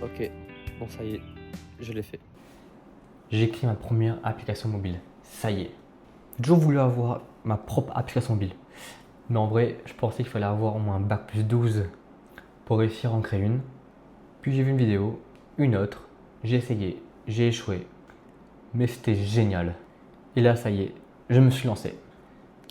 Ok, bon ça y est, je l'ai fait. J'ai créé ma première application mobile. Ça y est. J'ai toujours voulu avoir ma propre application mobile. Mais en vrai, je pensais qu'il fallait avoir au moins un bac plus 12 pour réussir à en créer une. Puis j'ai vu une vidéo, une autre, j'ai essayé, j'ai échoué. Mais c'était génial. Et là, ça y est, je me suis lancé.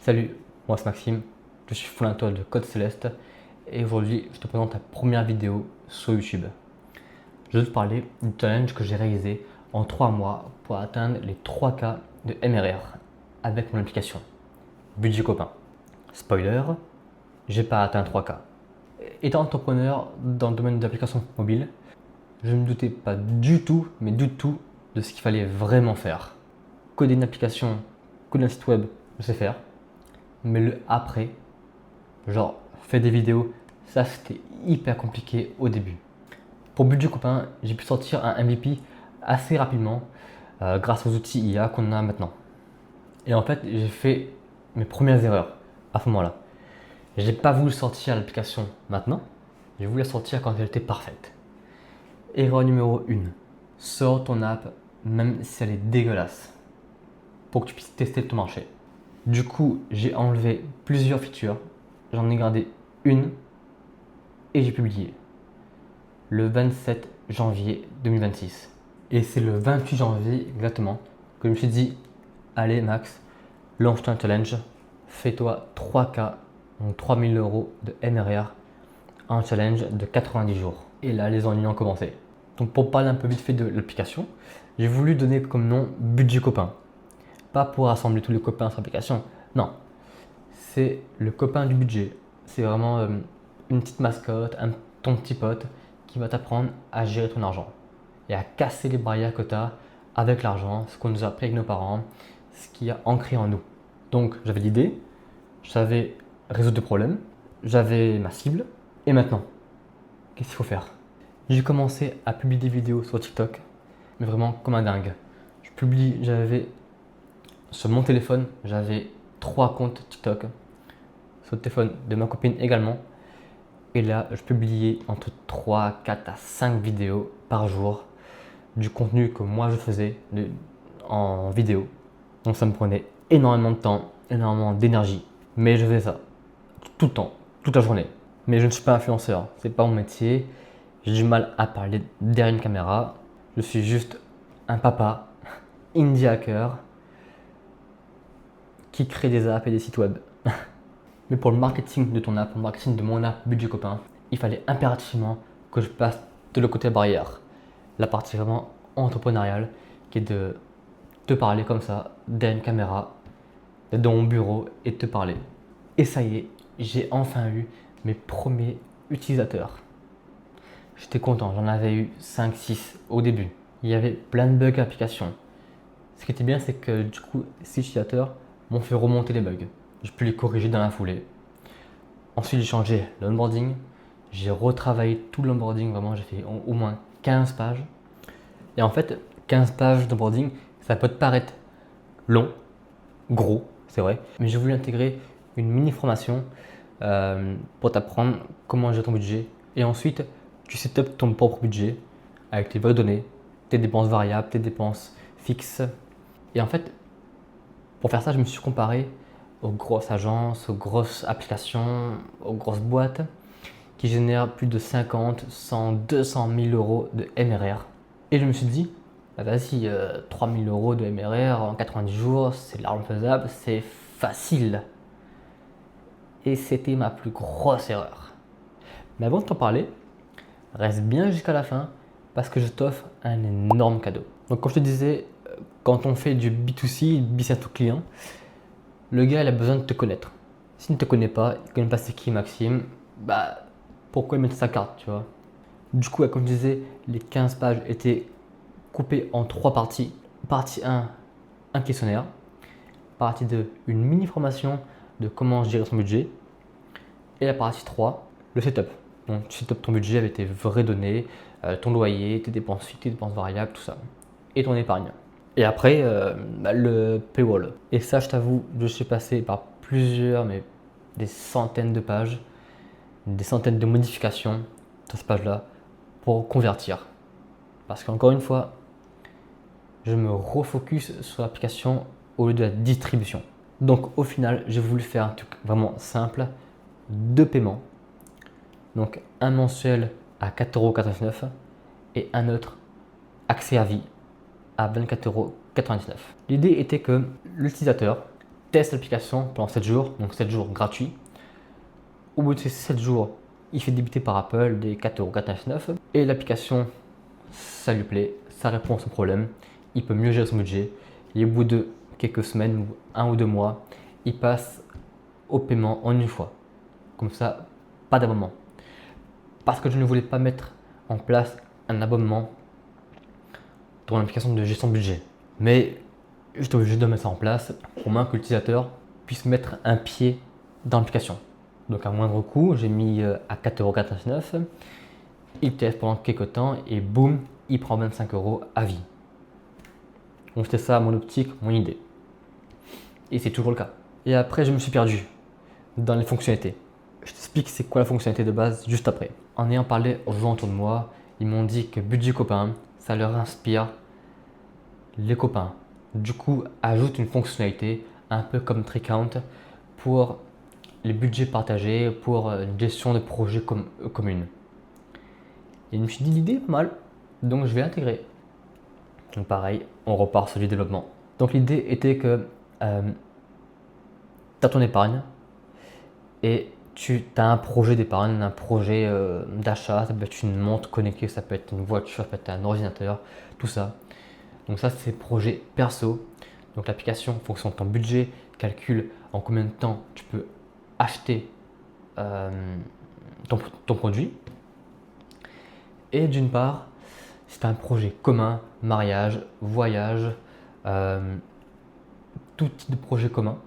Salut, moi c'est Maxime, je suis fondateur de Code Céleste et aujourd'hui je te présente la première vidéo sur YouTube. Je vais te parler du challenge que j'ai réalisé en 3 mois pour atteindre les 3K de MRR avec mon application. Budget copain. Spoiler, j'ai pas atteint 3K. Étant entrepreneur dans le domaine de l'application mobile, je ne me doutais pas du tout, mais du tout, de ce qu'il fallait vraiment faire. Coder une application, coder un site web, je sais faire. Mais le après, genre faire des vidéos, ça c'était hyper compliqué au début. Pour Budget Copain, j'ai pu sortir un MVP assez rapidement grâce aux outils IA qu'on a maintenant. Et en fait, j'ai fait mes premières erreurs à ce moment-là. J'ai pas voulu sortir l'application maintenant, j'ai voulu la sortir quand elle était parfaite. Erreur numéro 1, sors ton app même si elle est dégueulasse pour que tu puisses tester ton marché. Du coup, j'ai enlevé plusieurs features, j'en ai gardé une et j'ai publié le 27 janvier 2026. Et c'est le 28 janvier exactement que je me suis dit, allez Max, lance-toi un challenge, fais-toi 3K, donc 3000 euros de MRR, un challenge de 90 jours. Et là, les ennuis ont commencé. Donc pour parler un peu vite fait de l'application, j'ai voulu donner comme nom Budget Copain. Pas pour rassembler tous les copains sur l'application, non. C'est le copain du budget. C'est vraiment une petite mascotte, ton petit pote qui va t'apprendre à gérer ton argent et à casser les barrières que tu as avec l'argent, ce qu'on nous a appris avec nos parents, ce qui a ancré en nous. Donc j'avais l'idée, je savais résoudre des problèmes, j'avais ma cible, et maintenant, qu'est-ce qu'il faut faire? J'ai commencé à publier des vidéos sur TikTok, mais vraiment comme un dingue. J'avais sur mon téléphone, j'avais 3 comptes TikTok, sur le téléphone de ma copine également. Et là, je publiais entre 3, 4 à 5 vidéos par jour du contenu que moi je faisais en vidéo. Donc ça me prenait énormément de temps, énormément d'énergie. Mais je faisais ça tout le temps, toute la journée. Mais je ne suis pas influenceur, c'est pas mon métier. J'ai du mal à parler derrière une caméra. Je suis juste un papa, indie hacker, qui crée des apps et des sites web. Mais pour le marketing de ton app, pour le marketing de mon app Budget Copain, il fallait impérativement que je passe de l'autre côté de la barrière. La partie vraiment entrepreneuriale qui est de te parler comme ça, derrière une caméra, d'être dans mon bureau et de te parler. Et ça y est, j'ai enfin eu mes premiers utilisateurs. J'étais content, j'en avais eu 5, 6 au début. Il y avait plein de bugs à l'application. Ce qui était bien, c'est que du coup, ces utilisateurs m'ont fait remonter les bugs. J'ai pu les corriger dans la foulée. Ensuite, j'ai changé l'onboarding. J'ai retravaillé tout l'onboarding. Vraiment, j'ai fait au moins 15 pages. Et en fait, 15 pages d'onboarding, ça peut te paraître long, gros, c'est vrai. Mais j'ai voulu intégrer une mini formation pour t'apprendre comment gérer ton budget. Et ensuite, tu setup ton propre budget avec tes vraies données, tes dépenses variables, tes dépenses fixes. Et en fait, pour faire ça, je me suis comparé aux grosses agences, aux grosses applications, aux grosses boîtes qui génèrent plus de 50, 100, 200 000 euros de MRR. Et je me suis dit, bah vas-y, 3 000 euros de MRR en 90 jours, c'est largement faisable, c'est facile. Et c'était ma plus grosse erreur. Mais avant de t'en parler, reste bien jusqu'à la fin parce que je t'offre un énorme cadeau. Donc comme je te disais, quand on fait du B2C, business to client, le gars il a besoin de te connaître. S'il ne te connaît pas, il ne connaît pas c'est qui Maxime, bah pourquoi il met sa carte, tu vois. Du coup, comme je disais, les 15 pages étaient coupées en 3 parties. Partie 1, un questionnaire. Partie 2, une mini formation de comment gérer son budget. Et la partie 3, le setup. Donc tu setup ton budget avec tes vraies données, ton loyer, tes dépenses fixes, tes dépenses variables, tout ça. Et ton épargne. Et après, le paywall. Et ça, je t'avoue, je suis passé par plusieurs, mais des centaines de pages, des centaines de modifications sur cette page-là pour convertir. Parce qu'encore une fois, je me refocus sur l'application au lieu de la distribution. Donc au final, j'ai voulu faire un truc vraiment simple, 2 paiements. Donc un mensuel à 4,99 € et un autre accès à vie à 24,99 €. L'idée était que l'utilisateur teste l'application pendant 7 jours, donc 7 jours gratuits. Au bout de ces 7 jours, il fait débiter par Apple des 4,99 € et l'application, ça lui plaît, ça répond à son problème, il peut mieux gérer son budget et au bout de quelques semaines ou 1 ou 2 mois, il passe au paiement en une fois. Comme ça, pas d'abonnement. Parce que je ne voulais pas mettre en place un abonnement dans l'application de gestion de budget. Mais j'étais obligé de mettre ça en place pour moins que l'utilisateur puisse mettre un pied dans l'application. Donc à moindre coût, j'ai mis à 4,99 €. Il teste pendant quelques temps et boum, il prend 25 € à vie. Donc c'était ça mon optique, mon idée. Et c'est toujours le cas. Et après, je me suis perdu dans les fonctionnalités. Je t'explique c'est quoi la fonctionnalité de base juste après. En ayant parlé aux gens autour de moi, ils m'ont dit que budget copain, ça leur inspire les copains. Du coup, ajoute une fonctionnalité un peu comme Tricount pour les budgets partagés, pour une gestion de projets communes. Et je me suis dit l'idée est pas mal, donc je vais l'intégrer. Donc pareil, on repart sur du développement. Donc l'idée était que tu as ton épargne et tu as un projet d'épargne, un projet d'achat, ça peut être une montre connectée, ça peut être une voiture, ça peut être un ordinateur, tout ça. Donc ça c'est projet perso. Donc l'application, en fonction de ton budget, calcule en combien de temps tu peux acheter ton produit. Et d'une part, c'est un projet commun, mariage, voyage, tout type de projet commun,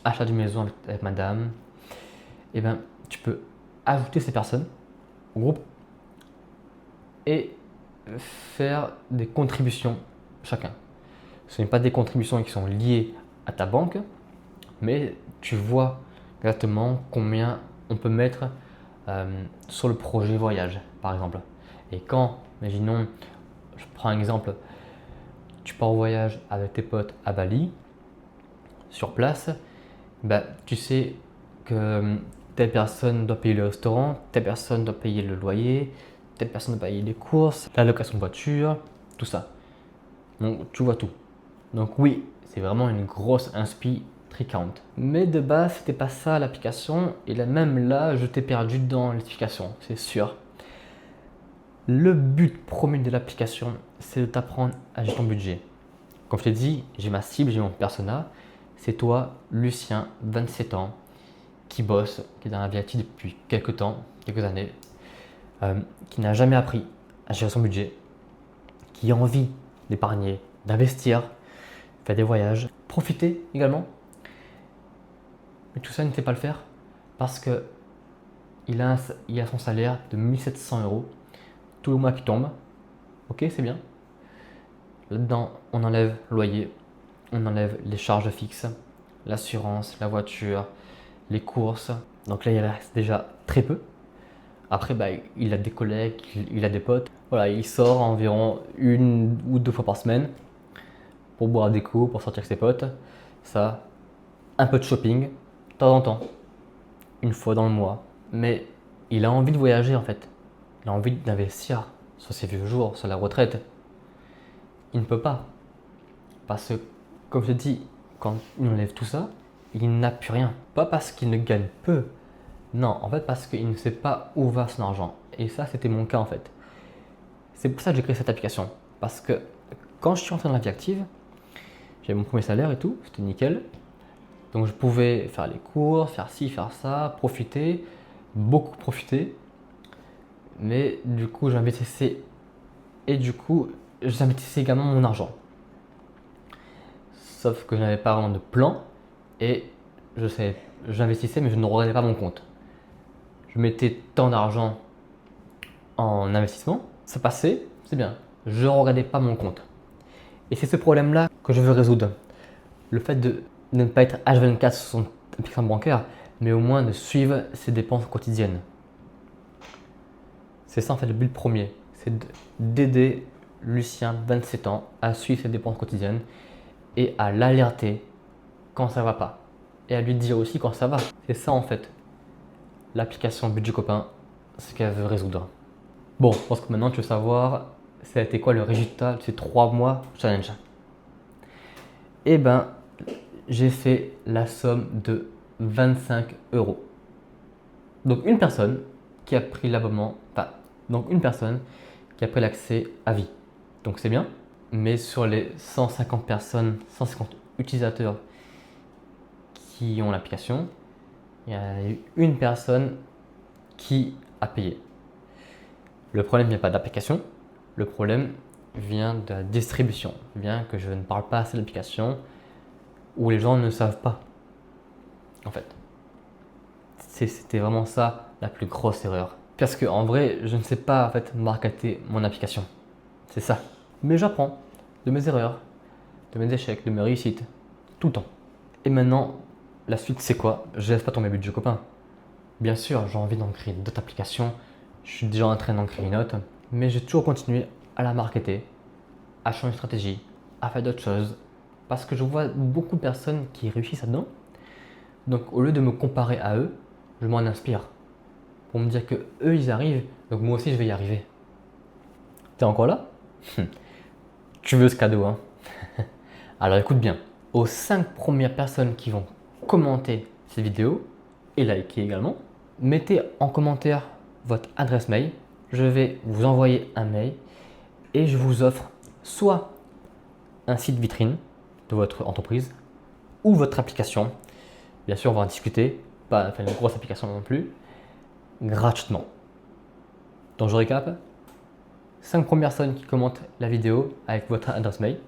achat d'une maison avec madame, et ben tu peux ajouter ces personnes au groupe et faire des contributions chacun. Ce n'est pas des contributions qui sont liées à ta banque, mais tu vois exactement combien on peut mettre sur le projet voyage, par exemple. Et quand, imaginons, je prends un exemple, tu pars au voyage avec tes potes à Bali, sur place, bah, tu sais que telle personne doit payer le restaurant, telle personne doit payer le loyer, telle personne doit payer les courses, la location de voiture, tout ça. Donc tu vois tout. Donc oui, c'est vraiment une grosse inspi Tricount. Mais de base, c'était pas ça l'application, et là, même là, je t'ai perdu dans l'explication, c'est sûr. Le but premier de l'application, c'est de t'apprendre à gérer ton budget. Comme je t'ai dit, j'ai ma cible, j'ai mon persona. C'est toi, Lucien, 27 ans, qui bosse, qui est dans la vie active depuis quelques temps, quelques années, qui n'a jamais appris à gérer son budget, qui a envie d'épargner, d'investir, faire des voyages, profiter également. Mais tout ça, il ne sait pas le faire parce que il a son salaire de 1 700 € tout le mois qui tombe. Ok, c'est bien. Là-dedans, on enlève le loyer, on enlève les charges fixes, l'assurance, la voiture, les courses. Donc là, il reste déjà très peu. Après, bah, il a des collègues, il a des potes. Voilà, il sort environ 1 ou 2 fois par semaine pour boire des coups, pour sortir avec ses potes. Ça, un peu de shopping, de temps en temps, une fois dans le mois. Mais il a envie de voyager en fait. Il a envie d'investir sur ses vieux jours, sur la retraite. Il ne peut pas. Parce que, comme je te dis, quand il enlève tout ça, il n'a plus rien. Pas parce qu'il ne gagne peu. Non, en fait parce qu'il ne sait pas où va son argent. Et ça, c'était mon cas en fait. C'est pour ça que j'ai créé cette application. Parce que quand je suis entré dans la vie active, j'avais mon premier salaire et tout, c'était nickel. Donc je pouvais faire les cours, faire ci, faire ça, profiter, beaucoup profiter. Mais du coup, j'investissais également mon argent. Sauf que je n'avais pas vraiment de plan et j'investissais mais je ne regardais pas mon compte. Je mettais tant d'argent en investissement, ça passait, c'est bien. Je ne regardais pas mon compte. Et c'est ce problème-là que je veux résoudre. Le fait de ne pas être H24 sur son application bancaire, mais au moins de suivre ses dépenses quotidiennes. C'est ça en fait le but premier, c'est d'aider Lucien, 27 ans, à suivre ses dépenses quotidiennes et à l'alerter quand ça va pas. Et à lui dire aussi quand ça va. C'est ça en fait, l'application Budget Copain, ce qu'elle veut résoudre. Bon, je pense que maintenant tu veux savoir, ça a été quoi le résultat de ces 3 mois challenge. Eh ben, j'ai fait la somme de 25 euros. Donc une personne qui a pris l'abonnement, donc une personne qui a pris l'accès à vie. Donc c'est bien, mais sur les 150 personnes, 150 utilisateurs qui ont l'application, il y a eu une personne qui a payé. Le problème vient pas de l'application, le problème vient de la distribution, vient que je ne parle pas assez de l'application où les gens ne savent pas. En fait, c'était vraiment ça la plus grosse erreur. Parce que en vrai, je ne sais pas en fait marketer mon application. C'est ça. Mais j'apprends de mes erreurs, de mes échecs, de mes réussites, tout le temps. Et maintenant, la suite c'est quoi? Je laisse pas tomber Budget Copain. Bien sûr, j'ai envie d'en créer d'autres applications. Je suis déjà en train d'en créer une autre. Mais j'ai toujours continué à la marketer, à changer de stratégie, à faire d'autres choses. Parce que je vois beaucoup de personnes qui réussissent là-dedans. Donc au lieu de me comparer à eux, je m'en inspire. Pour me dire que eux ils arrivent, donc moi aussi je vais y arriver. T'es encore là? Tu veux ce cadeau, hein? Alors écoute bien. Aux 5 premières personnes qui vont commenter cette vidéo et liker également, mettez en commentaire votre adresse mail. Je vais vous envoyer un mail et je vous offre soit un site vitrine de votre entreprise ou votre application. Bien sûr, on va en discuter, pas faire une grosse application non plus, gratuitement. Donc je récap, 5 premières personnes qui commentent la vidéo avec votre adresse mail.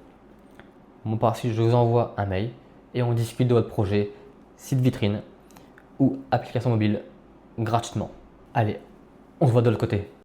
Moi par-ci, je vous envoie un mail et on discute de votre projet, site vitrine ou application mobile gratuitement. Allez, on se voit de l'autre côté.